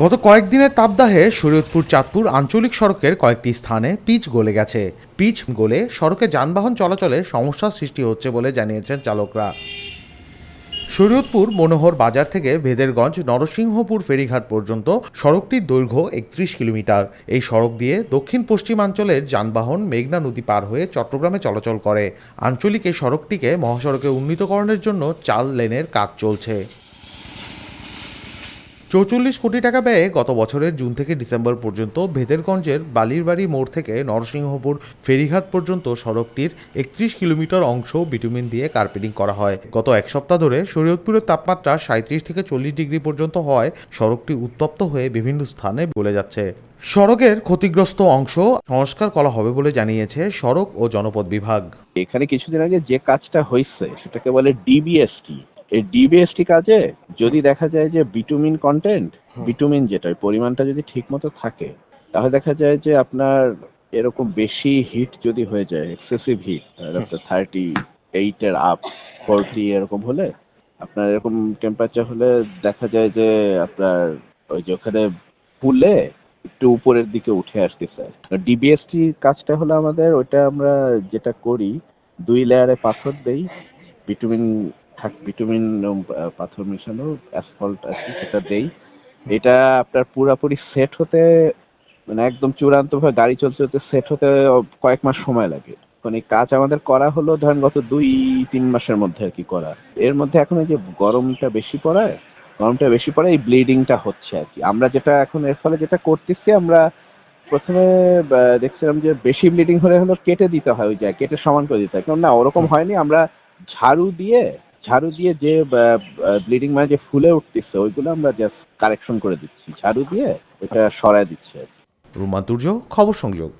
গত কয়েকদিনের তাপদাহে শরীয়তপুর চাঁদপুর আঞ্চলিক সড়কের কয়েকটি স্থানে পিচ গলে গেছে। পিচ গলে সড়কে যানবাহন চলাচলে সমস্যার সৃষ্টি হচ্ছে বলে জানিয়েছেন চালকরা। শরীয়তপুর মনোহর বাজার থেকে ভেদেরগঞ্জ নরসিংহপুর ফেরিঘাট পর্যন্ত সড়কটির দৈর্ঘ্য ৩১ কিলোমিটার। এই সড়ক দিয়ে দক্ষিণ পশ্চিমাঞ্চলের যানবাহন মেঘনা নদী পার হয়ে চট্টগ্রামে চলাচল করে। আঞ্চলিক এই সড়কটিকে মহাসড়কে উন্নীতকরণের জন্য ৪ লেনের কাজ চলছে। ৪৪ কোটি টাকা ব্যয়ে গত বছরের জুন থেকে ডিসেম্বর পর্যন্ত ভেদেরগঞ্জের বালিরবাড়ি মোড় থেকে নরসিংহপুর ফেরিঘাট পর্যন্ত সড়কটির ৩১ কিলোমিটার অংশ বিটুমিন দিয়ে কার্পেটিং করা হয়। গত এক সপ্তাহ ধরে শরীয়তপুরের তাপমাত্রা ৩৭ থেকে ৪০ ডিগ্রি পর্যন্ত হওয়ায় সড়কটি উত্তপ্ত হয়ে বিভিন্ন স্থানে গলে যাচ্ছে। সড়কের ক্ষতিগ্রস্ত অংশ সংস্কার করা হবে বলে জানিয়েছে সড়ক ও জনপথ বিভাগ। এখানে কিছুদিন আগে যে কাজটা হয়েছে সেটাকে বলে ডিবিএসটি। এই ডিবিএসটি কাজে যদি দেখা যায় যে বিটুমিন কন্টেন্ট, বিটুমিন যেটা ওই পরিমাণটা যদি ঠিক মতো থাকে, তাহলে দেখা যায় যে আপনার এরকম বেশি হিট যদি হয়ে যায়, এক্সেসিভ হিট, আপনার 38 এর আপ 40 এরকম হলে, আপনার এরকম টেম্পারেচার হলে দেখা যায় যে আপনার ওই যে ওখানে ফুলে একটু উপরের দিকে উঠে আসতেছে। ডিবিএসটি কাজটা হলো আমাদের ওইটা আমরা যেটা করি, ২ লেয়ারে পাথর দেই, বিটুমিন বিটুমিন পাথর মেশানো অ্যাসফল্ট আছে সেটা দেই। এটা আপনার পুরাপুরি সেট হতে মানে একদম চূড়ান্তভাবে গাড়ি চলতে চলতে সেট হতে কয়েক মাস সময় লাগে। মানে এই কাজ আমাদের করা হলো ধরেন গত ২-৩ মাসের মধ্যে আর কি করা। এর মধ্যে এখন এই যে গরমটা বেশি পড়ায় এই ব্লিডিংটা হচ্ছে আর কি। আমরা যেটা এখন এর ফলে যেটা করতেছি, আমরা প্রথমে দেখছিলাম যে বেশি ব্লিডিং হলে কেটে দিতে হয়, ওই জায়গায় কেটে সমান করে দিতে হয়। কিন্তু না, ওরকম হয়নি। আমরা ঝাড়ু দিয়ে যে ব্লিডিং মানে যে ফুলে উঠতেছে ওইগুলো আমরা জাস্ট কারেকশন করে দিচ্ছি, ঝাড়ু দিয়ে ওইটা সরায় দিচ্ছি আর কি। রুমান তুর্য, খবর সংযোগ।